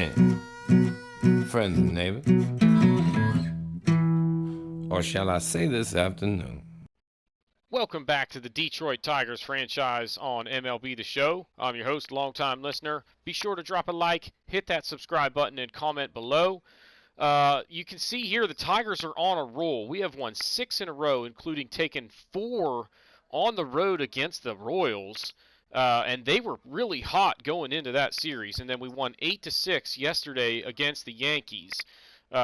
in, friends and neighbors, or shall I say this afternoon? Welcome back to the Detroit Tigers franchise on MLB the Show. I'm your host, longtime listener. Be sure to drop a like, hit that subscribe button, and comment below. You can see here the Tigers are on a roll. We have won 6 in a row, including taking 4 on the road against the Royals. And they were really hot going into that series. And then we won 8-6 yesterday against the Yankees.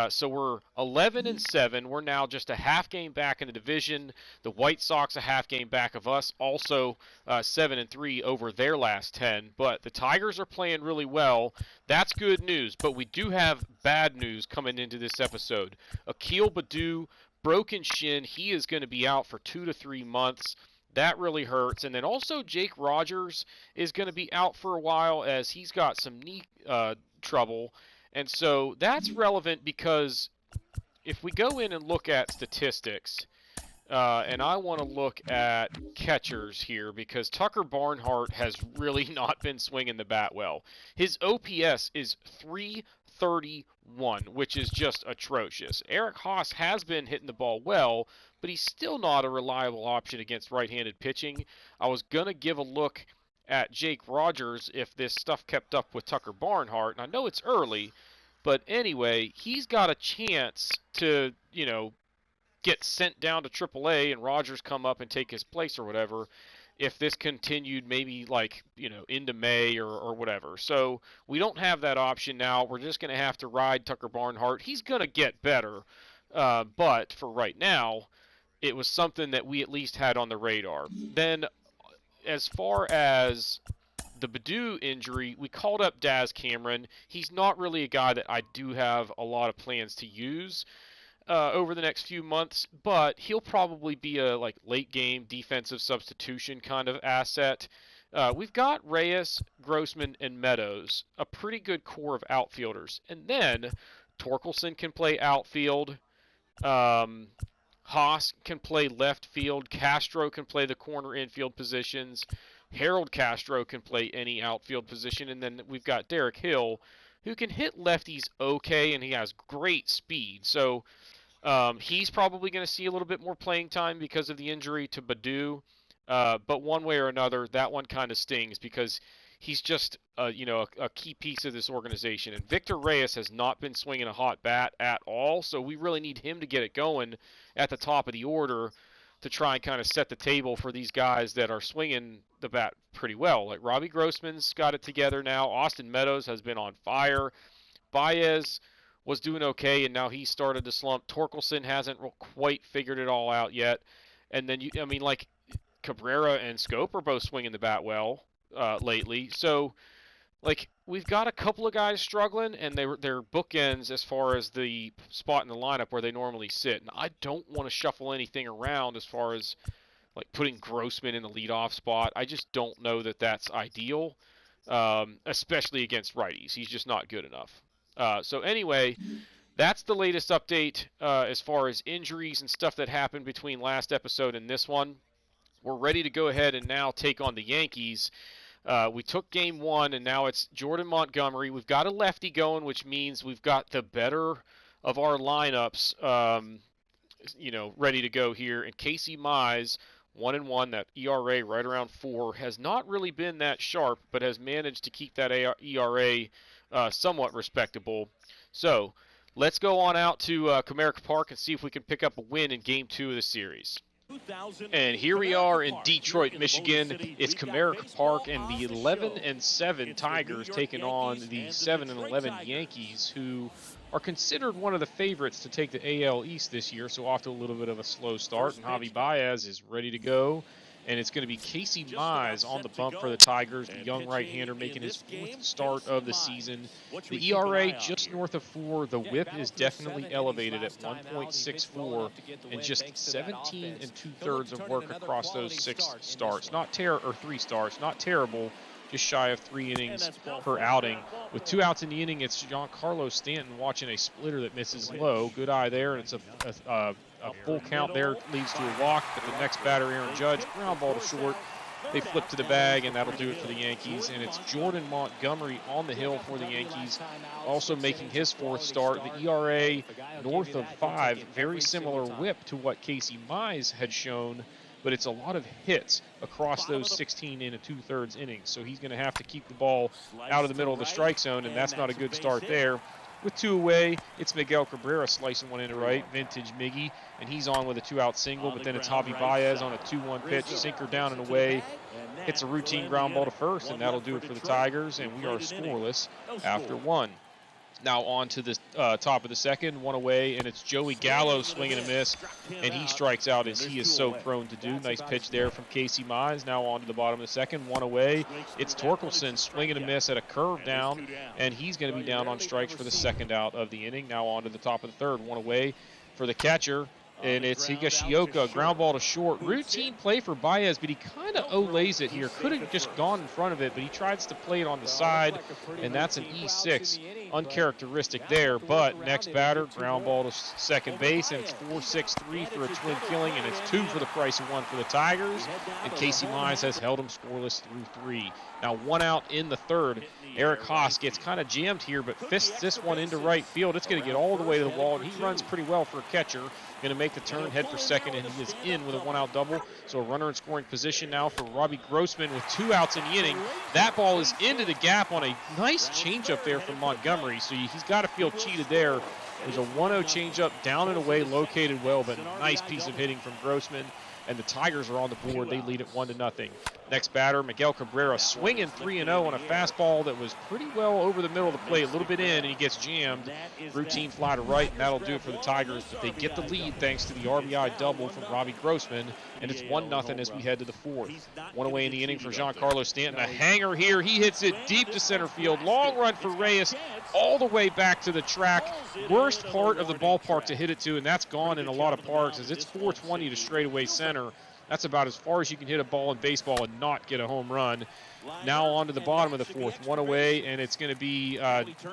So we're 11-7. We're now just a half game back in the division. The White Sox a half game back of us, also 7-3 over their last 10. But the Tigers are playing really well. That's good news. But we do have bad news coming into this episode. Akil Baddoo, broken shin. He is going to be out for 2 to 3 months. That really hurts. And then also Jake Rogers is going to be out for a while as he's got some knee trouble. And so that's relevant because if we go in and look at statistics, and I want to look at catchers here because Tucker Barnhart has really not been swinging the bat well. His OPS is 331, which is just atrocious. Eric Haas has been hitting the ball well, but he's still not a reliable option against right-handed pitching. I was going to give a look at Jake Rogers if this stuff kept up with Tucker Barnhart, and I know it's early, but anyway, he's got a chance to, get sent down to AAA and Rogers come up and take his place or whatever if this continued maybe into May or whatever. So we don't have that option now. We're just going to have to ride Tucker Barnhart. He's going to get better, but for right now, it was something that we at least had on the radar. Then as far as the Baddoo injury, we called up Daz Cameron. He's not really a guy that I do have a lot of plans to use over the next few months, but he'll probably be a late game defensive substitution kind of asset. We've got Reyes, Grossman, and Meadows, a pretty good core of outfielders. And then Torkelson can play outfield. Haas can play left field. Castro can play the corner infield positions. Harold Castro can play any outfield position. And then we've got Derek Hill, who can hit lefties okay, and he has great speed. So he's probably going to see a little bit more playing time because of the injury to Baddoo. But one way or another, that one kind of stings because he's just a key piece of this organization. And Victor Reyes has not been swinging a hot bat at all, so we really need him to get it going at the top of the order to try and kind of set the table for these guys that are swinging the bat pretty well. Like Robbie Grossman's got it together now. Austin Meadows has been on fire. Baez was doing okay, and now he started to slump. Torkelson hasn't quite figured it all out yet. And then, Cabrera and Scope are both swinging the bat well lately. So, we've got a couple of guys struggling, and they're bookends as far as the spot in the lineup where they normally sit. And I don't want to shuffle anything around as far as, putting Grossman in the leadoff spot. I just don't know that that's ideal, especially against righties. He's just not good enough. So anyway, that's the latest update as far as injuries and stuff that happened between last episode and this one. We're ready to go ahead and now take on the Yankees. We took game 1, and now it's Jordan Montgomery. We've got a lefty going, which means we've got the better of our lineups, ready to go here. And Casey Mize, 1-1, that ERA right around 4, has not really been that sharp, but has managed to keep that ERA somewhat respectable. So let's go on out to Comerica Park and see if we can pick up a win in Game 2 of the series. And here we are in Detroit, Michigan. It's Comerica Park, and the 11-7 Tigers taking on the 7-11 Yankees, who are considered one of the favorites to take the AL East this year, so off to a little bit of a slow start. And Javi Baez is ready to go. And it's going to be Casey Mize on the bump for the Tigers, the young right-hander making his 4th start of the season. The ERA just north of 4. The WHIP is definitely elevated at 1.64, and just 17 2/3 of work across those 6 starts. 3 starts, not terrible. Just shy of 3 innings per outing. With 2 outs in the inning, it's Giancarlo Stanton watching a splitter that misses low. Good eye there, and it's a full count there, leads to a walk. But the next batter, Aaron Judge, ground ball to short. They flip to the bag, and that'll do it for the Yankees. And it's Jordan Montgomery on the hill for the Yankees, also making his 4th start. The ERA north of 5, very similar whip to what Casey Mize had shown, but it's a lot of hits across those 16 and 2/3 innings. So he's going to have to keep the ball out of the middle of the strike zone, and that's not a good start there. With 2 away, it's Miguel Cabrera slicing one into right, vintage Miggy, and he's on with a 2-out single, but then it's Javi Baez on a 2-1 pitch, sinker down and away. It's a routine ground ball to first, and that'll do it for the Tigers, and we are scoreless after 1. Now on to the top of the second, 1 away, and it's Joey Gallo swinging a miss, and he strikes out as he is so prone to do. Nice pitch there from Casey Mize. Now on to the bottom of the second, 1 away. It's Torkelson swinging a miss at a curve down, and he's going to be down on strikes for the 2nd out of the inning. Now on to the top of the third, 1 away for the catcher. And it's Higashioka, ground ball to short. Routine play for Baez, but he kind of olays it here. Could have just gone in front of it, but he tries to play it on the side, and that's an E6. Uncharacteristic there, but next batter, ground ball to second base, and it's 4-6-3 for a twin killing, and it's 2 for the price of 1 for the Tigers. And Casey Mize has held him scoreless through 3. Now 1 out in the third. Eric Haas gets kind of jammed here, but fists this one into right field. It's going to get all the way to the wall, and he runs pretty well for a catcher. Going to make the turn, head for second, and he is in with a 1-out double. So a runner in scoring position now for Robbie Grossman with 2 outs in the inning. That ball is into the gap on a nice changeup there from Montgomery. So he's got to feel cheated there. There's a 1-0 changeup down and away, located well, but nice piece of hitting from Grossman. And the Tigers are on the board. They lead it 1-0. Next batter, Miguel Cabrera, swinging 3-0 on a fastball that was pretty well over the middle of the plate, a little bit in, and he gets jammed. Routine fly to right, and that'll do it for the Tigers. But they get the lead thanks to the RBI double from Robbie Grossman, and it's 1-0 as we head to the 4th. 1 away in the inning for Giancarlo Stanton. A hanger here. He hits it deep to center field. Long run for Reyes all the way back to the track. Worst part of the ballpark to hit it to, and that's gone in a lot of parks, as it's 420 to straightaway center. That's about as far as you can hit a ball in baseball and not get a home run. Now on to the bottom of the 4th, 1 away, and it's going to be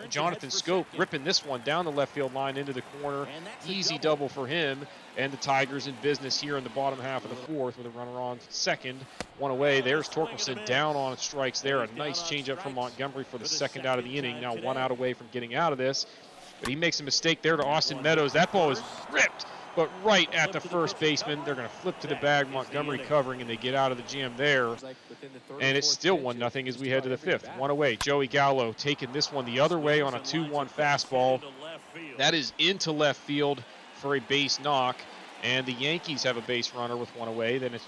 Jonathan Scope ripping this one down the left field line into the corner. Easy double for him, and the Tigers in business here in the bottom half of the 4th with a runner on second. 1 away. There's Torkelson down on strikes there. A nice changeup from Montgomery for the 2nd out of the inning. Now 1 out away from getting out of this, but he makes a mistake there to Austin Meadows. That ball is ripped, but right at the first baseman. They're going to flip to the bag, Montgomery covering, and they get out of the jam there. And it's still 1-0 as we head to the 5th. 1 away. Joey Gallo taking this one the other way on a 2-1 fastball. That is into left field for a base knock. And the Yankees have a base runner with 1 away. Then it's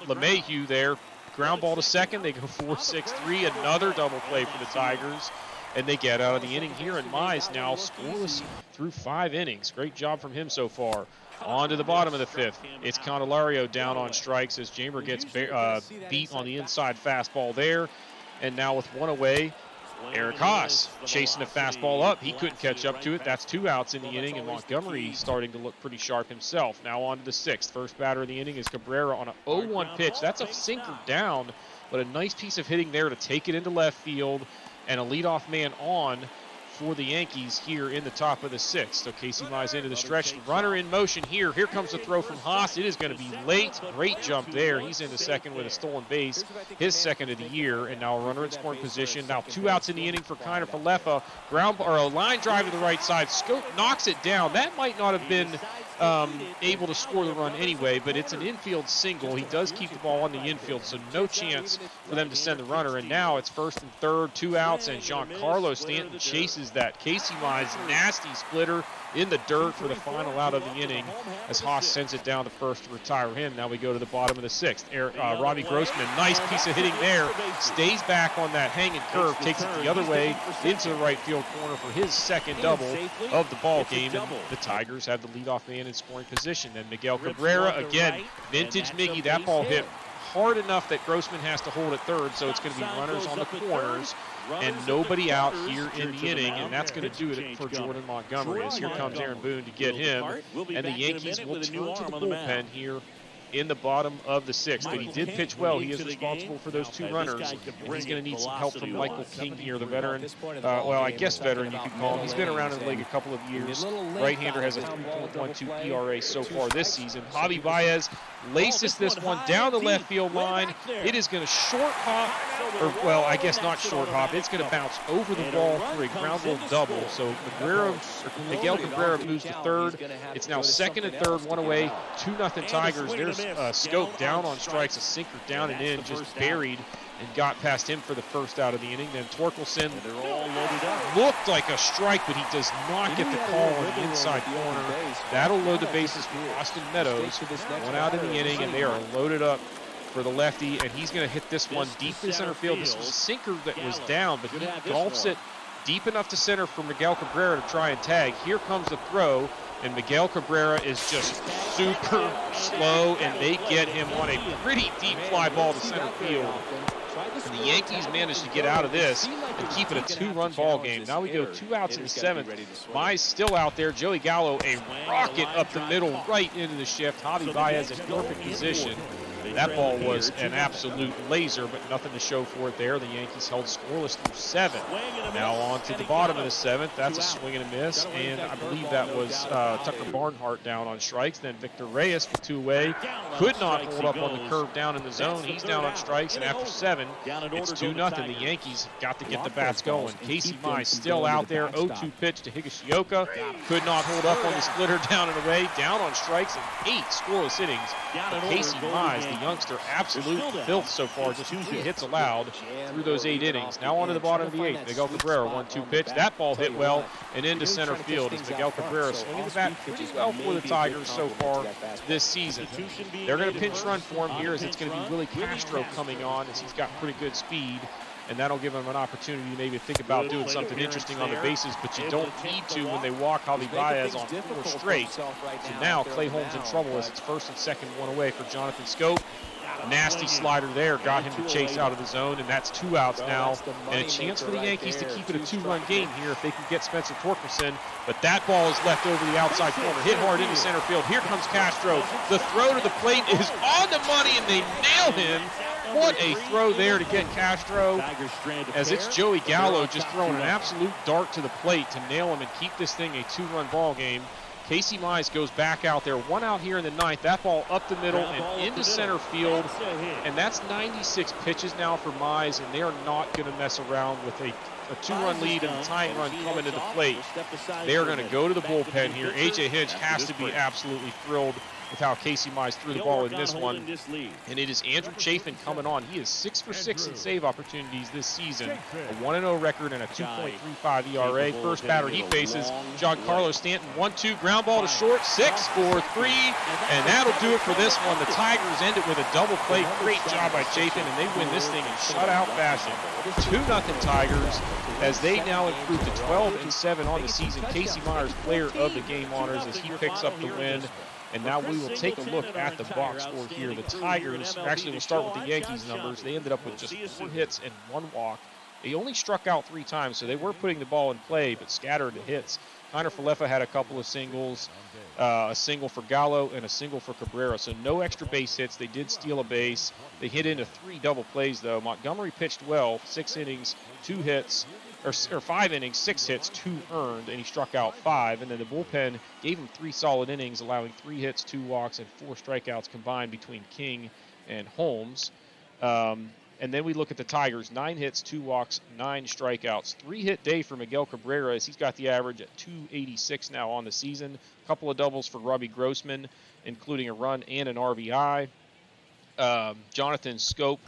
LeMahieu there. Ground ball to second. They go 4-6-3. Another double play for the Tigers. And they get out of the inning here, and Mize now scoreless through 5 innings. Great job from him so far. On to the bottom of the 5th. It's Candelario down on strikes as Jamer gets beat on the inside fastball there. And now with 1 away, Eric Haas chasing a fastball up. He couldn't catch up to it. That's 2 outs in the inning, and Montgomery starting to look pretty sharp himself. Now on to the 6th. First batter of the inning is Cabrera on an 0-1 pitch. That's a sinker down, but a nice piece of hitting there to take it into left field. And a leadoff man on for the Yankees here in the top of the 6th. So Casey Mize into the stretch. Runner in motion here. Here comes the throw from Haas. It is going to be late. Great jump there. He's into second with a stolen base. His 2nd of the year. And now a runner in scoring position. Now 2 outs in the inning for Kiner Falefa. A line drive to the right side. Scope knocks it down. That might not have been able to score the run anyway, but it's an infield single. He does keep the ball on the infield, so no chance for them to send the runner. And now it's 1st and 3rd, 2 outs, and Giancarlo Stanton chases that. Casey Mize, nasty splitter in the dirt for the final out of the inning as Haas sends it down to first to retire him. Now we go to the bottom of the 6th. Robbie Grossman, nice piece of hitting there. Stays back on that hanging curve, takes it the other way into the right field corner for his 2nd double of the ball game. And the Tigers have the leadoff man in scoring position. Then Miguel Cabrera, again, vintage Miggy. That ball hit hard enough that Grossman has to hold at 3rd, so it's going to be runners on the corners and nobody out here in the inning, and that's going to do it for Jordan Montgomery, as here comes Aaron Boone to get him, and the Yankees will turn to the bullpen here in the bottom of the 6th. But he did pitch well. He is responsible for those 2 runners, and he's going to need some help from Michael King here, the veteran. Well, I guess veteran you could call him. He's been around in the league a couple of years. Right-hander has a 3.12 ERA so far this season. Javi Baez laces this one down the left field line. It is going to short hop, or, well, I guess not short hop. It's going to bounce over the wall for a ground ball double. So Miguel Cabrera moves to third. It's now second and third, one away, 2-0 Tigers. There's Scope down on strikes, a sinker down and in, just buried and got past him for the first out of the inning. Then Torkelson looked like a strike, but he does not get the call on the inside corner. That'll load the bases for Austin Meadows. One out in the inning, and they are loaded up for the lefty, and he's going to hit this one deep in center field. This was a sinker that was down, but he golfs it deep enough to center for Miguel Cabrera to try and tag. Here comes the throw, and Miguel Cabrera is just super slow, and they get him on a pretty deep fly ball to center field. And the Yankees managed to get out of this and keep it a 2-run ball game. Now we go 2 outs in the 7th. Mize still out there. Joey Gallo, a rocket up the middle right into the shift. Javi Baez in perfect position. That ball was an absolute laser, but nothing to show for it there. The Yankees held scoreless through 7. Now on to the bottom of the 7th. That's a swing and a miss, and I believe that was Tucker Barnhart down on strikes. Then Victor Reyes with 2 away. Could not hold up on the curve down in the zone. He's down on strikes, and after 7, it's 2-0. The Yankees got to get the bats going. Casey Mize still out there. 0-2 pitch to Higashioka. Could not hold up on the splitter down and away. Down on strikes in 8 scoreless innings. But Casey Mize, the youngster, absolute filth so far. Just 3 hits allowed through those 8 innings. Now on to the bottom of the 8th. Miguel Cabrera, 1-2 pitch. That ball hit well and into center field as Miguel Cabrera swinging the bat pretty well for the Tigers so far this season. They're going to pinch run for him here as it's going to be Willie Castro coming on as he's got pretty good speed. And that'll give him an opportunity maybe to think about doing something interesting on the bases, but you don't need to when they walk Javi Baez on 4 straight. So now Clay Holmes in trouble as it's first and second, 1 away for Jonathan Scope. Nasty slider there, got him to chase out of the zone, and that's 2 outs now. And a chance for the Yankees to keep it a 2-run game here if they can get Spencer Torkelson. But that ball is left over the outside corner, hit hard into center field. Here comes Castro. The throw to the plate is on the money, and they nail him. What a throw there to get Castro, as it's Joey Gallo just throwing an absolute dart to the plate to nail him and keep this thing a 2-run ball game. Casey Mize goes back out there. 1 out here in the 9th. That ball up the middle and into center field. And that's 96 pitches now for Mize, and they are not going to mess around with a 2-run lead and a tying run coming to the plate. They are going to go to the bullpen here. A.J. Hinch has to be absolutely thrilled with how Casey Mize threw the ball in this one. And it is Andrew Chafin coming on. He is 6 for 6 in save opportunities this season. A 1-0 record and a 2.35 ERA. First batter he faces, Giancarlo Stanton. 1-2, ground ball to short, 6-4-3. And that'll do it for this one. The Tigers end it with a double play. Great job by Chafin, and they win this thing in shutout fashion. 2-0 Tigers as they now improve to 12-7 on the season. Casey Myers, player of the game honors as he picks up the win. And now we will take a look at the box score here. The Tigers, actually we'll start with the Yankees numbers. They ended up with just 4 hits and 1 walk. They only struck out 3 times, so they were putting the ball in play, but scattered the hits. Kiner Falefa had a couple of singles, a single for Gallo and a single for Cabrera. So no extra base hits. They did steal a base. They hit into 3 double plays, though. Montgomery pitched well, 6 innings, 2 hits. Or 5 innings, 6 hits, 2 earned, and he struck out 5. And then the bullpen gave him 3 solid innings, allowing 3 hits, 2 walks, and 4 strikeouts combined between King and Holmes. And then we look at the Tigers, 9 hits, 2 walks, 9 strikeouts. 3-hit day for Miguel Cabrera as he's got the average at 286 now on the season. A couple of doubles for Robbie Grossman, including a run and an RBI. Jonathan Scope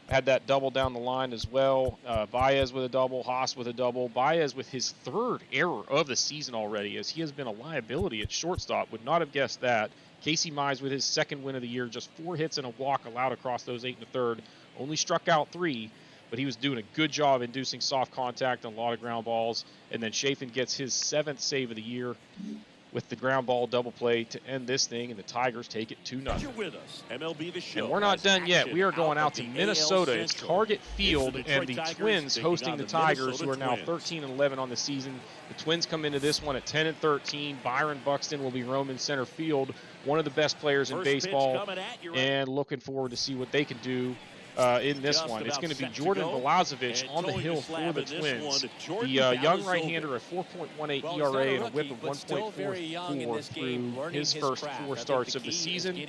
had that double down the line as well. Baez with a double, Haas with a double. Baez with his 3rd error of the season already, as he has been a liability at shortstop. Would not have guessed that. Casey Mize with his 2nd win of the year, just 4 hits and a walk allowed across those 8 1/3. Only struck out 3, but he was doing a good job inducing soft contact on a lot of ground balls. And then Chafin gets his 7th save of the year with the ground ball double play to end this thing, and the Tigers take it 2-0. You're with us. MLB the Show. And we're not done yet. We are going out to Minnesota. It's Target Field, and the Twins hosting the Tigers, who are now 13-11 on the season. The Twins come into this one at 10-13. Byron Buxton will be roaming center field, one of the best players in baseball, and looking forward to see what they can do in this one. It's going to be Jordan Balazovic on the hill for the Twins. The young right-hander, a 4.18 ERA and a whip of 1.44 through his first 4 starts of the season,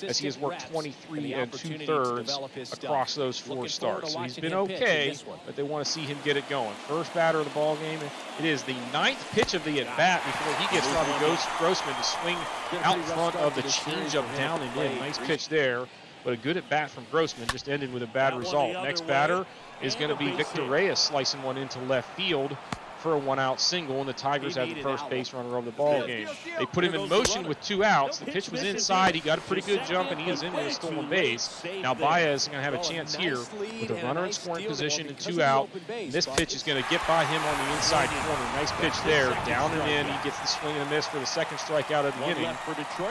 as he has worked 23 2/3 across those 4 starts. So he's been okay, but they want to see him get it going. First batter of the ball game. It is the 9th pitch of the at-bat before he gets Robbie Grossman to swing out front of the changeup down and in. Nice pitch there. But a good at-bat from Grossman just ended with a bad result. Next batter is going to be Victor Reyes slicing one into left field for a 1-out single, and the Tigers have the first base runner of the ball game. They put him in motion with 2 outs. The pitch was inside. He got a pretty good jump, and he is into a stolen base. Now Baez is going to have a chance here with a runner in scoring position and 2 out. And this pitch is going to get by him on the inside corner. Nice pitch there. Down and in. He gets the swing and a miss for the second strikeout of the inning.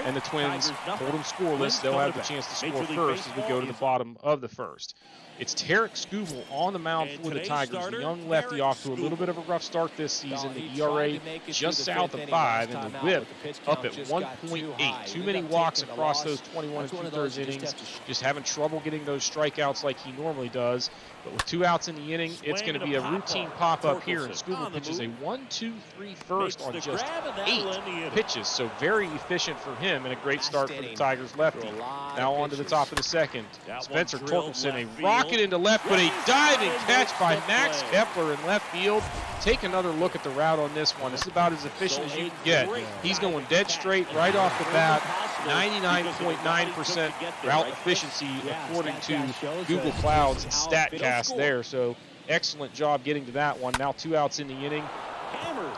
And the Twins hold him scoreless. They'll have the chance to score first as we go to the bottom of the first. It's Tarik Skubal on the mound for the Tigers. The young lefty off to a little bit of a rough start this season. The ERA just south of 5, and the whip up at 1.8. Too many walks across those 21 2/3 innings. Just having trouble getting those strikeouts like he normally does. But with 2 outs in the inning, it's going to be a routine pop-up here, and Skubal pitches a 1-2-3 first on just 8 pitches. So very efficient for him, and a great start for the Tigers lefty. Now on to the top of the second. Spencer Torkelson, a rocket into left, but a diving catch by Max Kepler in left field. Take another look at the route on this one. This is about as efficient as you can get. He's going dead straight right off the bat. 99.9% route efficiency according to Google Cloud's StatCast there. So excellent job getting to that one. Now 2 outs in the inning,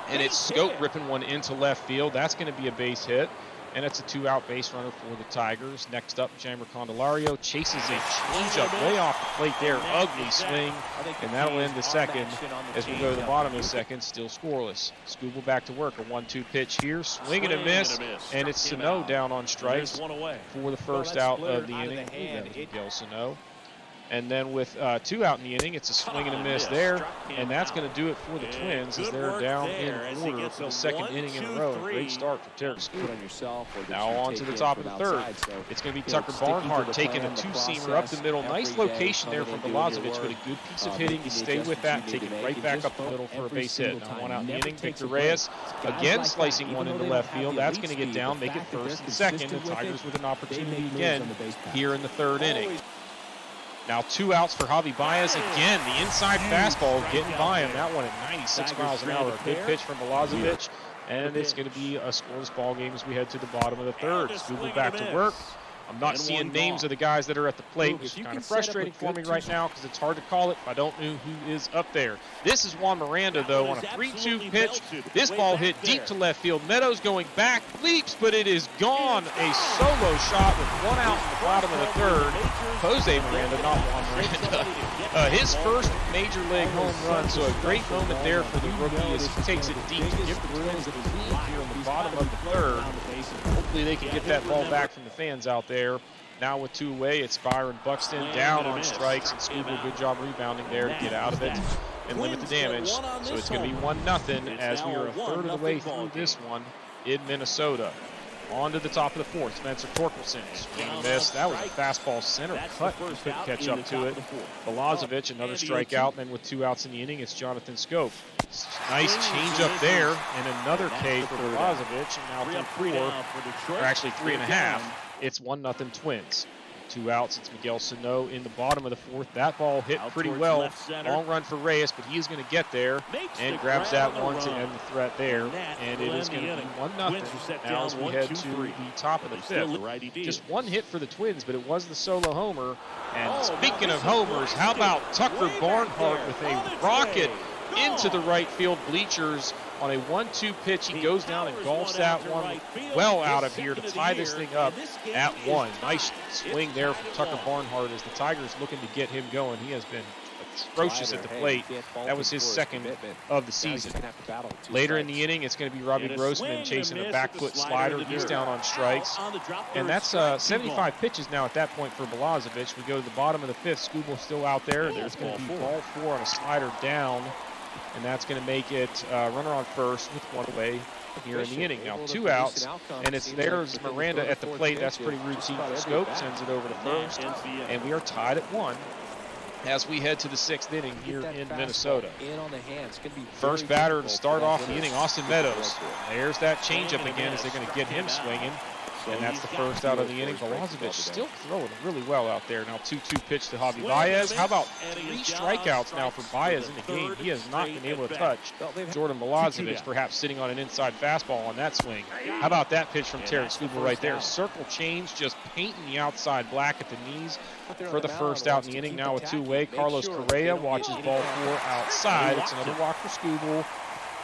and it's Scope ripping one into left field. That's going to be a base hit. And it's a 2-out base runner for the Tigers. Next up, Jeimer Candelario chases a changeup way off the plate there. Ugly swing, and that'll end the second. As we go to the bottom of the second, still scoreless. Skubal back to work. A 1-2 pitch here. Swing and a miss, and it's Sano down on strikes for the first out of the inning. That was Miguel Sano. And then with 2 out in the inning, it's a swing and a miss there. And that's going to do it for the Twins as they're down in order for the second inning in a row. Great start for Tarik Skubal. Now on to the top of the third. It's going to be Tucker Barnhart taking a 2-seamer up the middle. Nice location there from Balazovic, but a good piece of hitting to stay with that and take it right back up the middle for a base hit. Now 1 out in the inning, Victor Reyes again slicing one into left field. That's going to get down, make it first and second. The Tigers with an opportunity again here in the third inning. Now 2 outs for Javi Baez. Again, the inside fastball getting by him. That one at 96 miles an hour. A good pitch from Balazovic. And it's going to be a scoreless ball game as we head to the bottom of the third. Skubal back to work. I'm not seeing names of the guys that are at the plate, which is kind of frustrating for me right now because it's hard to call it if I don't know who is up there. This is Juan Miranda, though, on a 3-2 pitch. This ball hit deep to left field. Meadows going back, leaps, but it is gone. A solo shot with 1 out in the bottom of the third. Jose Miranda, not Juan Miranda. His first major league home run, so a great moment there for the rookie as he takes it deep to give the Twins the lead here on the bottom of the third. Hopefully they can get that ball back from the fans out there. Now with 2 away, it's Byron Buxton down on strikes, and Skubal, good job rebounding there to get out of it and limit the damage. So it's going to be 1-0 as we are a third of the way through this one in Minnesota. On to the top of the fourth, Spencer Torkelson. Swing and miss. That was a fastball center cut. He couldn't catch up to it. Balazovic, another strikeout. Then with 2 outs in the inning, it's Jonathan Scope. Nice change up there, and another K for Balazovic. And now 4, or actually 3.5. It's 1-0 Twins. 2 outs. It's Miguel Sano in the bottom of the fourth. That ball hit pretty well. Long run for Reyes, but he is going to get there and grabs that one to end the threat there. And it is going to be 1-0 now as we head to the top of the fifth. Just 1 hit for the Twins, but it was the solo homer. And speaking of homers, how about Tucker Barnhart with a rocket into the right field bleachers on a 1-2 pitch. He goes down and golfs that one well out of here to tie this thing up at 1. Nice swing there from Tucker Barnhart as the Tigers looking to get him going. He has been atrocious at the plate. That was his second of the season. Later in the inning, it's going to be Robbie Grossman chasing a back foot slider. He's down on strikes. And that's 75 pitches now at that point for Balazovic. We go to the bottom of the fifth. Skubal still out there. There's going to be ball 4 on a slider down. And that's going to make it runner on first with 1 away here in the inning. Now 2 outs, and there's Miranda at the plate. That's pretty routine for Scope. Sends it over to first, and we are tied at 1 as we head to the 6th inning here in Minnesota. First batter to start off the inning, Austin Meadows. There's that changeup again as they're going to get him swinging. And that's the first out of the inning. Balazovic still throwing really well out there. Now 2-2 pitch to Javi Baez. How about 3 strikeouts now for Baez in the game? He has not been able to touch Jordan Balazovic, perhaps sitting on an inside fastball on that swing. How about that pitch from Tarik Skubal right there? Circle change, just painting the outside black at the knees for the first out in the inning. Now with 2 away, Carlos Correa watches ball 4 outside. It's another walk for Skubal.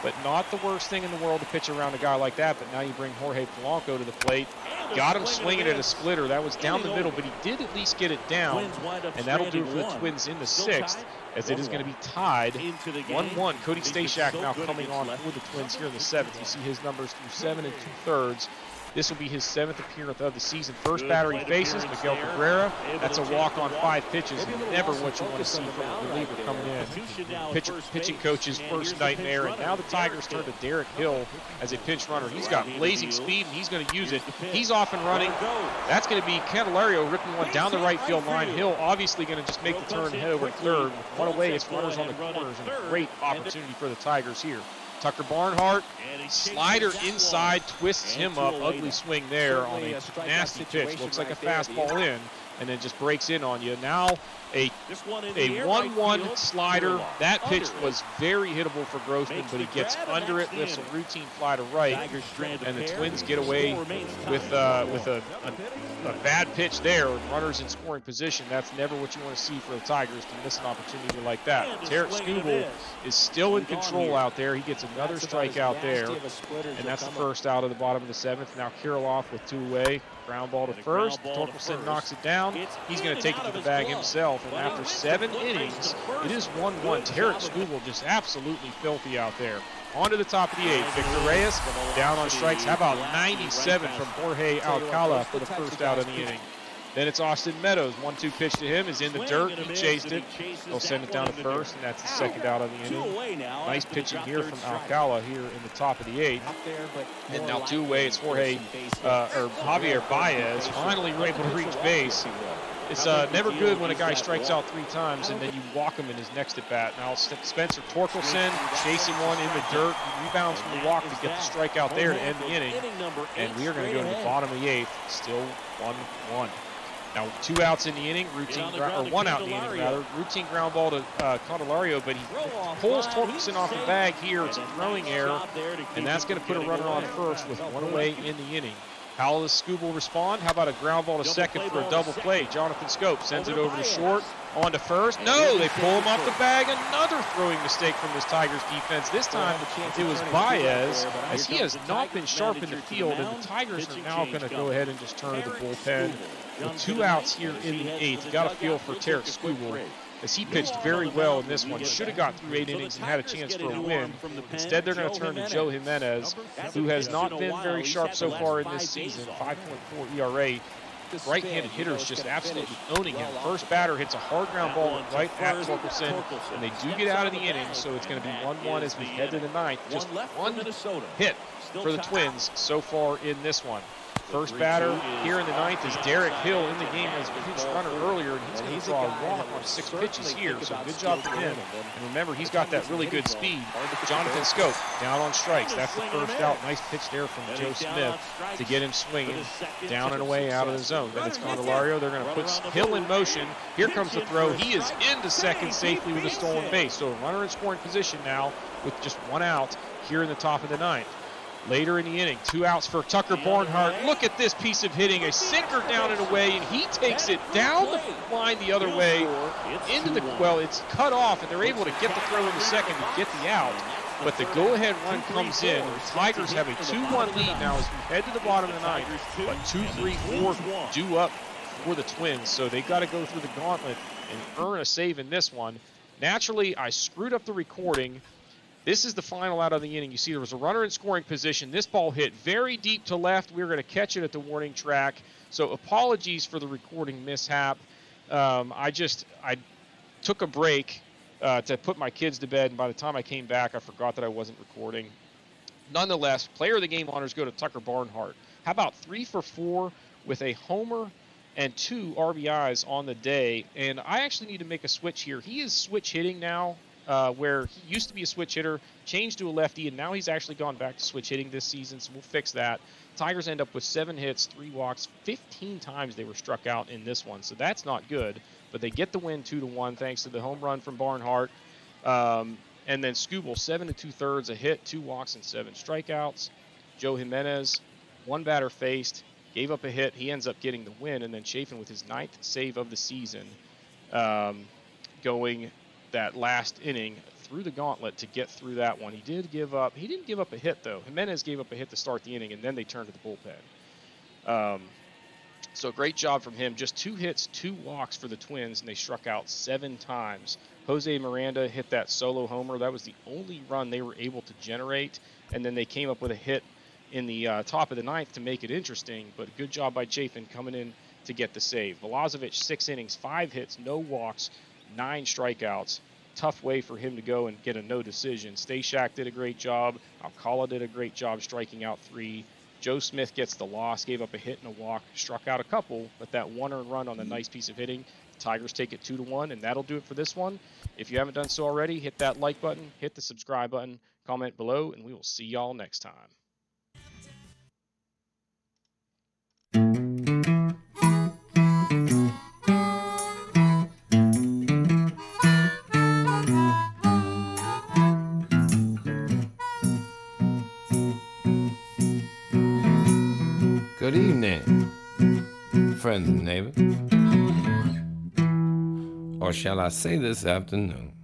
But not the worst thing in the world to pitch around a guy like that. But now you bring Jorge Polanco to the plate. Got him swinging at a splitter. That was down the middle, but he did at least get it down. And that'll do it for the Twins in the 6th, as it is going to be tied 1-1. Cody Stashak now coming on for the Twins here in the 7th. You see his numbers through 7 2/3. This will be his 7th appearance of the season. First batter he faces, Miguel Cabrera. That's a walk on 5 pitches. Never what you want to see from a reliever coming in. Pitching coach's first nightmare. And now the Tigers turn to Derek Hill as a pinch runner. He's got blazing speed, and he's going to use it. He's off and running. That's going to be Candelario ripping one down the right field line. Hill obviously going to just make the turn and head over to third. With 1 away, it's runners on the corners, and a great opportunity for the Tigers here. Tucker Barnhart, slider inside, twists him up. Ugly swing there on a nasty pitch. Looks like a fastball in, and then just breaks in on you. Now a 1-1 slider. That pitch was very hittable for Grossman, but he gets under it, lifts a routine fly to right, and the Twins get away with a bad pitch there. Runners in scoring position. That's never what you want to see for the Tigers, to miss an opportunity like that. Tarik Skubal is still in control out there. He gets another strikeout there, and that's the first out of the bottom of the 7th. Now Kirilloff with 2 away. Ground ball to first. Torkelson knocks it down. He's going to take it to the bag himself. And after 7 innings, it is 1-1. Tarik Skubal just absolutely filthy out there. On to the top of the 8th. Victor Reyes down on strikes. How about 97 from Jorge Alcala for the first out of the inning? Then it's Austin Meadows. 1-2 pitch to him is in the dirt. He chased it. They'll send it down to first, and that's the second out of the inning. Nice pitching here from Alcala here in the top of the 8th. And now 2 away. It's Javier Baez finally able to reach base. It's never good when a guy strikes out 3 times and then you walk him in his next at bat. Now Spencer Torkelson chasing one in the dirt. He rebounds from the walk to get the strikeout there to end the inning. And we are going to go to the bottom of the 8th. Still 1-1. Now 2 outs in the inning, 1 out in the inning rather. Routine ground ball to Candelario, but he pulls Torkelson off the bag here. It's a throwing error, and that's going to put a runner on first with 1 away in the inning. How does Skubal respond? How about a ground ball to second for a double play? Jonathan Scope sends it over to short, on to first. No, they pull him off the bag. Another throwing mistake from this Tigers defense. This time it was Baez, as he has not been sharp in the field, and the Tigers are now going to go ahead and just turn to the bullpen. With 2 outs here in the 8th, you got a feel for Tarik Skubal, as he pitched very well in this one. Should have got through 8 innings and had a chance for a win. Instead, they're going to turn to Joe Jimenez, who has not been very sharp so far in this season. 5.4 ERA. Right-handed hitters just absolutely owning him. First batter hits a hard ground ball right at Torkelson, and they do get out of the inning, so it's going to be 1-1 as we head to the 9th. Just 1 hit for the Twins so far in this one. First batter here in the 9th is Derek Hill, in the game as a pinch runner earlier, and he's going to draw a walk on 6 pitches here, so good job for him. And remember, he's got that really good speed. Jonathan Scope down on strikes. That's the first out. Nice pitch there from Joe Smith to get him swinging down and away out of the zone. Then it's Candelario. They're going to put Hill in motion. Here comes the throw. He is into second safely with a stolen base. So a runner in scoring position now with just 1 out here in the top of the 9th. Later in the inning, 2 outs for Tucker Barnhart. Look at this piece of hitting. A sinker down and away, and he takes it down the line the other way into the, well, it's cut off, and they're able to get the throw in the second to get the out. But the go-ahead run comes in. The Tigers have a 2-1 lead now as we head to the bottom of the 9th. But 2, 3, 4 due up for the Twins, so they got to go through the gauntlet and earn a save in this one. Naturally, I screwed up the recording. This is the final out of the inning. You see there was a runner in scoring position. This ball hit very deep to left. We were going to catch it at the warning track. So apologies for the recording mishap. I took a break to put my kids to bed, and by the time I came back, I forgot that I wasn't recording. Nonetheless, player of the game honors go to Tucker Barnhart. How about 3 for 4 with a homer and 2 RBIs on the day? And I actually need to make a switch here. He is switch hitting now, where he used to be a switch hitter, changed to a lefty, and now he's actually gone back to switch hitting this season, so we'll fix that. Tigers end up with 7 hits, 3 walks, 15 times they were struck out in this one, so that's not good. But they get the win 2-1 thanks to the home run from Barnhart. And then Skubal, 7 2/3, a hit, 2 walks, and 7 strikeouts. Joe Jimenez, 1 batter faced, gave up a hit. He ends up getting the win. And then Chafin with his 9th save of the season, going that last inning through the gauntlet to get through that one. He didn't give up a hit, though. Jimenez gave up a hit to start the inning, and then they turned to the bullpen. So great job from him. Just 2 hits, 2 walks for the Twins, and they struck out 7 times. Jose Miranda hit that solo homer. That was the only run they were able to generate, and then they came up with a hit in the top of the 9th to make it interesting, but good job by Chafin coming in to get the save. Milosevic, 6 innings, 5 hits, no walks, 9 strikeouts. Tough way for him to go and get a no decision. Stashak did a great job. Alcala did a great job striking out 3. Joe Smith gets the loss, gave up a hit and a walk, struck out a couple, but that 1 earned run on a nice piece of hitting. The Tigers take it 2-1, and that'll do it for this one. If you haven't done so already, hit that like button, hit the subscribe button, comment below, and we will see y'all next time. Good evening, friends and neighbors. Or shall I say this afternoon?